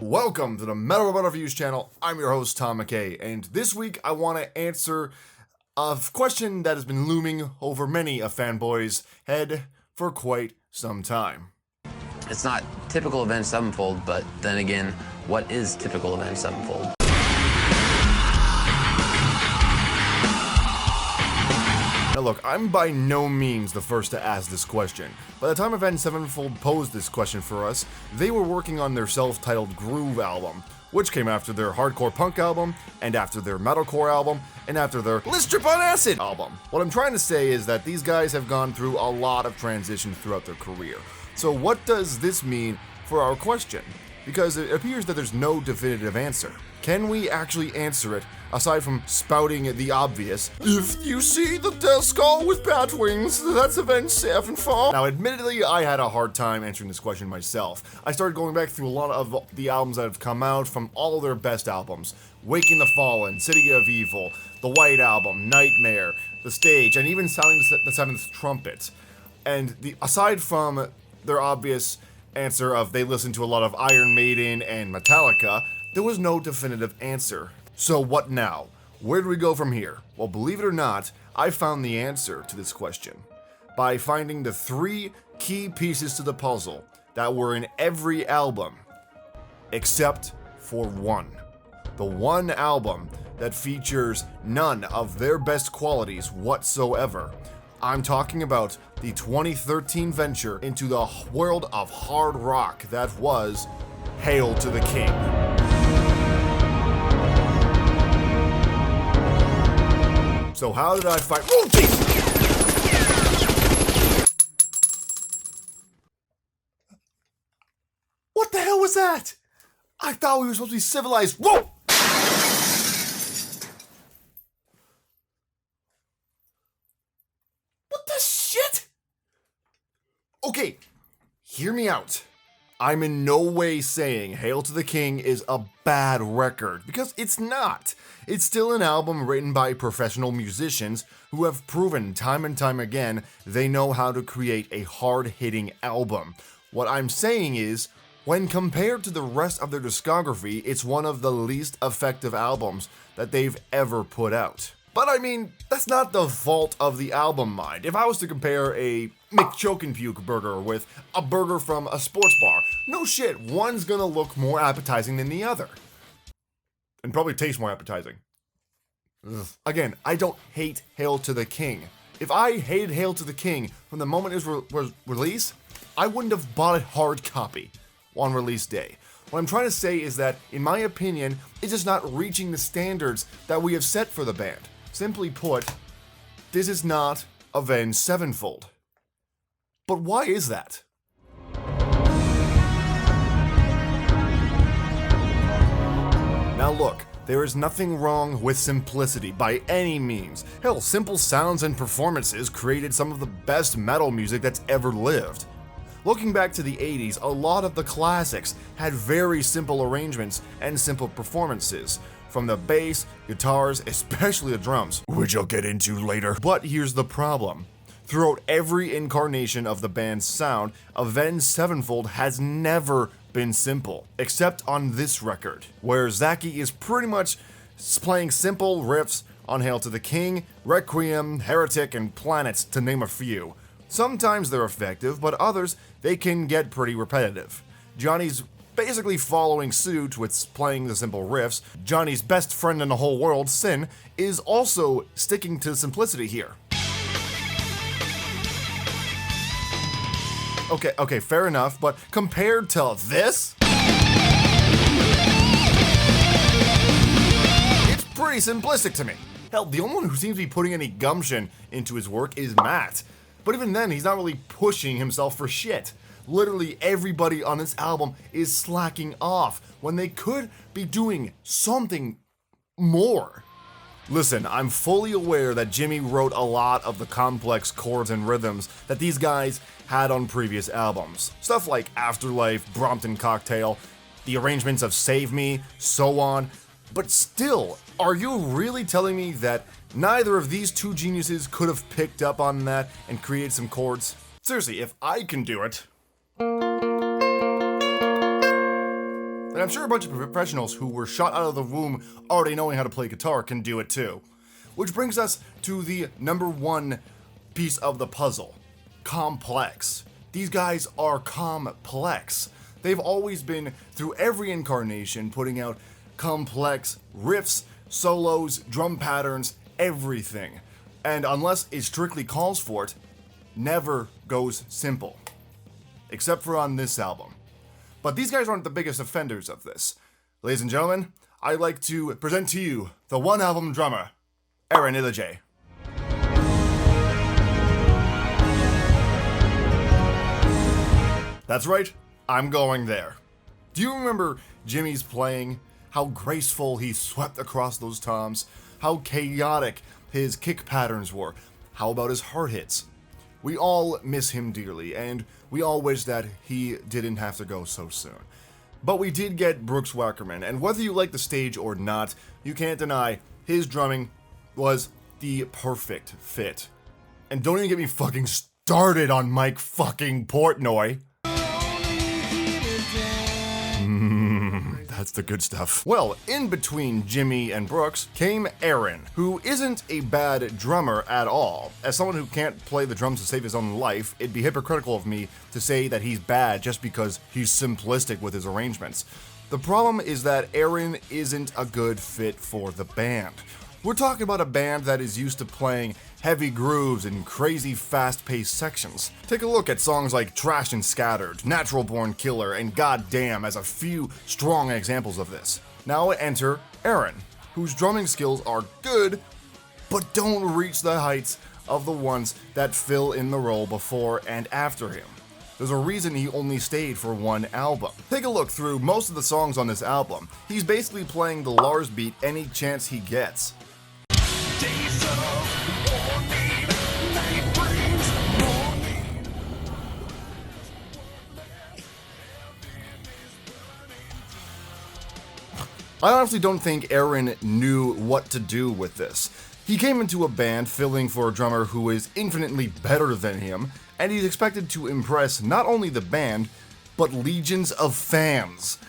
Welcome to the Metal Robot Reviews channel. I'm your host, Tom McKay, and this week I want to answer a question that has been looming over many a fanboy's head for quite some time. It's not typical Avenged Sevenfold, but then again, what is typical Avenged Sevenfold? Now look, I'm by no means the first to ask this question. By the time Avenged Sevenfold posed this question for us, they were working on their self-titled Groove album, which came after their hardcore punk album, and after their metalcore album, and after their Let's Trip on Acid album. What I'm trying to say is that these guys have gone through a lot of transition throughout their career. So what does this mean for our question? Because it appears that there's no definitive answer. Can we actually answer it, aside from spouting the obvious, if you see the Death Skull with bat wings, that's Avenged Sevenfold? Now, admittedly, I had a hard time answering this question myself. I started going back through a lot of the albums that have come out from all of their best albums. Waking the Fallen, City of Evil, the White Album, Nightmare, The Stage, and even Sounding the Seventh Trumpet. And aside from their obvious answer of they listened to a lot of Iron Maiden and Metallica, there was no definitive answer. So what now? Where do we go from here? Well, believe it or not, I found the answer to this question by finding the three key pieces to the puzzle that were in every album, except for one. The one album that features none of their best qualities whatsoever. I'm talking about the 2013 venture into the world of hard rock that was Hail to the King. So how did I find— oh, jeez! What the hell was that? I thought we were supposed to be civilized. Whoa! What the shit? Okay, hear me out. I'm in no way saying Hail to the King is a bad record, because it's not. It's still an album written by professional musicians who have proven time and time again they know how to create a hard-hitting album. What I'm saying is, when compared to the rest of their discography, it's one of the least effective albums that they've ever put out. But I mean, that's not the fault of the album, mind. If I was to compare a McChokenpuke burger with a burger from a sports bar, no shit, one's gonna look more appetizing than the other. And probably taste more appetizing. Ugh. Again, I don't hate Hail to the King. If I hated Hail to the King from the moment it was released, I wouldn't have bought a hard copy on release day. What I'm trying to say is that, in my opinion, it's just not reaching the standards that we have set for the band. Simply put, this is not Avenged Sevenfold. But why is that? Now look, there is nothing wrong with simplicity by any means. Hell, simple sounds and performances created some of the best metal music that's ever lived. Looking back to the 80s, a lot of the classics had very simple arrangements and simple performances. From the bass, guitars, especially the drums, which I'll get into later. But here's the problem. Throughout every incarnation of the band's sound, Avenged Sevenfold has never been simple, except on this record, where Zaki is pretty much playing simple riffs on Hail to the King, Requiem, Heretic, and Planets, to name a few. Sometimes they're effective, but others, they can get pretty repetitive. Johnny's basically following suit with playing the simple riffs. Johnny's best friend in the whole world, Sin, is also sticking to simplicity here. Okay, fair enough, but compared to this, it's pretty simplistic to me. Hell, the only one who seems to be putting any gumption into his work is Matt. But even then, he's not really pushing himself for shit. Literally everybody on this album is slacking off when they could be doing something more. Listen, I'm fully aware that Jimmy wrote a lot of the complex chords and rhythms that these guys had on previous albums. Stuff like Afterlife, Brompton Cocktail, the arrangements of Save Me, so on. But still, are you really telling me that neither of these two geniuses could have picked up on that and created some chords? Seriously, if I can do it, And I'm sure a bunch of professionals who were shot out of the womb already knowing how to play guitar can do it too. Which brings us to the number one piece of the puzzle. Complex. These guys are complex. They've always been, through every incarnation, putting out complex riffs, solos, drum patterns, everything. And unless it strictly calls for it, never goes simple. Except for on this album. But these guys aren't the biggest offenders of this. Ladies and gentlemen, I'd like to present to you the one-album drummer, Aaron Illijay. That's right, I'm going there. Do you remember Jimmy's playing? How graceful he swept across those toms? How chaotic his kick patterns were? How about his hard hits? We all miss him dearly, and we all wish that he didn't have to go so soon. But we did get Brooks Wackerman, and whether you like the stage or not, you can't deny his drumming was the perfect fit. And don't even get me fucking started on Mike fucking Portnoy. That's the good stuff. Well, in between Jimmy and Brooks came Aaron, who isn't a bad drummer at all. As someone who can't play the drums to save his own life, it'd be hypocritical of me to say that he's bad just because he's simplistic with his arrangements. The problem is that Aaron isn't a good fit for the band. We're talking about a band that is used to playing heavy grooves and crazy fast-paced sections. Take a look at songs like Trashed and Scattered, Natural Born Killer, and Goddamn as a few strong examples of this. Now enter Aaron, whose drumming skills are good, but don't reach the heights of the ones that fill in the role before and after him. There's a reason he only stayed for one album. Take a look through most of the songs on this album. He's basically playing the Lars beat any chance he gets. I honestly don't think Aaron knew what to do with this. He came into a band filling for a drummer who is infinitely better than him, and he's expected to impress not only the band, but legions of fans.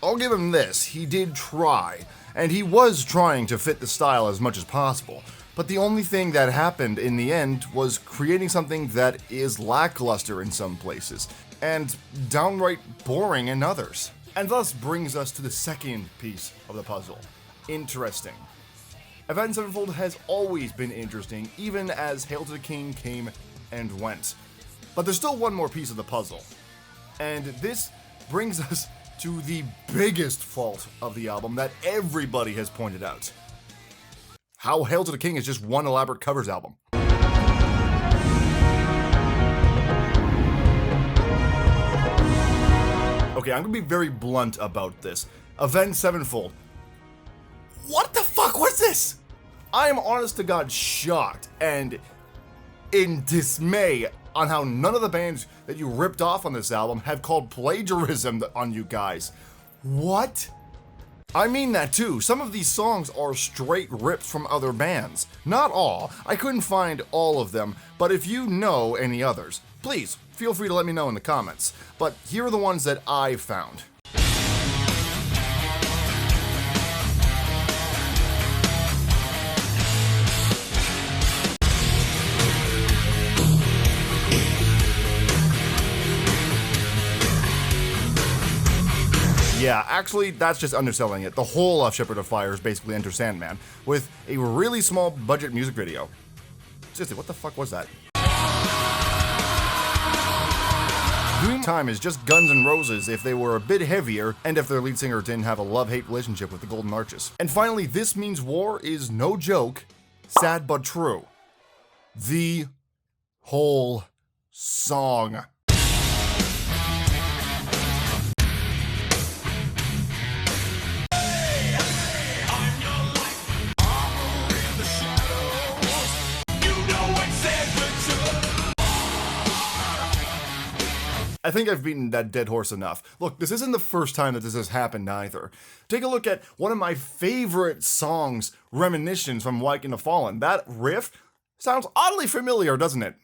I'll give him this, he did try, and he was trying to fit the style as much as possible, but the only thing that happened in the end was creating something that is lackluster in some places, and downright boring in others. And thus brings us to the second piece of the puzzle. Interesting. Avenged Sevenfold has always been interesting, even as Hail to the King came and went. But there's still one more piece of the puzzle. And this brings us to the biggest fault of the album that everybody has pointed out. How Hail to the King is just one elaborate covers album. Okay, I'm gonna be very blunt about this. Avenged Sevenfold. What the fuck was this? I am honest to God shocked and in dismay on how none of the bands that you ripped off on this album have called plagiarism on you guys. What? I mean that too. Some of these songs are straight rips from other bands. Not all. I couldn't find all of them, but if you know any others, please feel free to let me know in the comments. But here are the ones that I found. Yeah, actually, that's just underselling it. The whole of Shepherd of Fire is basically Enter Sandman, with a really small budget music video. Seriously, what the fuck was that? Doom Time is just Guns N' Roses if they were a bit heavier, and if their lead singer didn't have a love-hate relationship with the Golden Arches. And finally, This Means War is no joke, sad but true. The whole song. I think I've beaten that dead horse enough. Look, this isn't the first time that this has happened either. Take a look at one of my favorite songs, Reminiscence from Waking the Fallen. That riff sounds oddly familiar, doesn't it?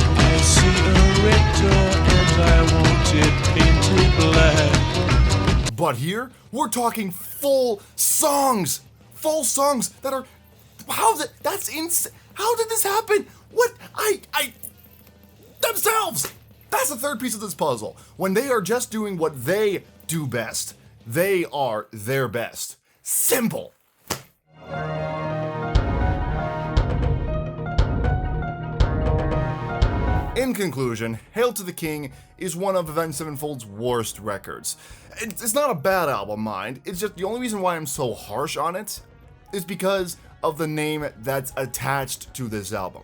I see a But here, we're talking full songs! Full songs that are... That's insane! How did this happen? What? Themselves! That's the third piece of this puzzle. When they are just doing what they do best, they are their best. Simple! In conclusion, Hail to the King is one of Avenged Sevenfold's worst records. It's not a bad album, mind. It's just the only reason why I'm so harsh on it is because of the name that's attached to this album.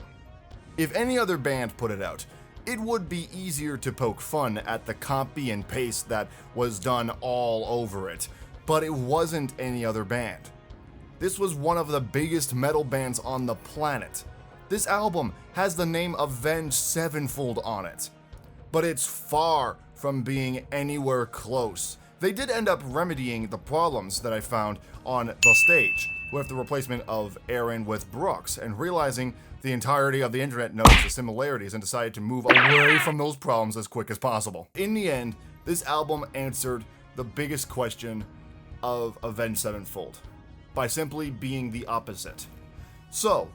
If any other band put it out, it would be easier to poke fun at the copy and paste that was done all over it, but it wasn't any other band. This was one of the biggest metal bands on the planet. This album has the name Avenged Sevenfold on it, but it's far from being anywhere close. They did end up remedying the problems that I found on the stage with the replacement of Aaron with Brooks, and realizing the entirety of the internet noticed the similarities and decided to move away from those problems as quick as possible. In the end, this album answered the biggest question of Avenged Sevenfold by simply being the opposite. So,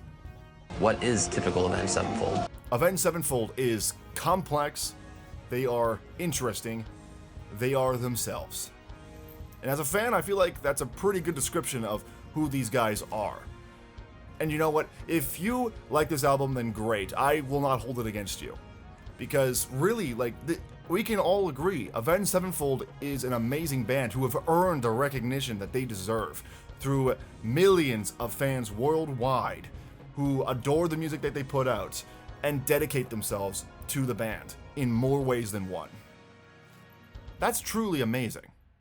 what is typical Avenged Sevenfold? Avenged Sevenfold is complex, they are interesting, they are themselves. And as a fan, I feel like that's a pretty good description of who these guys are. And you know what? If you like this album, then great. I will not hold it against you. Because really, we can all agree, Avenged Sevenfold is an amazing band who have earned the recognition that they deserve through millions of fans worldwide who adore the music that they put out and dedicate themselves to the band in more ways than one. That's truly amazing.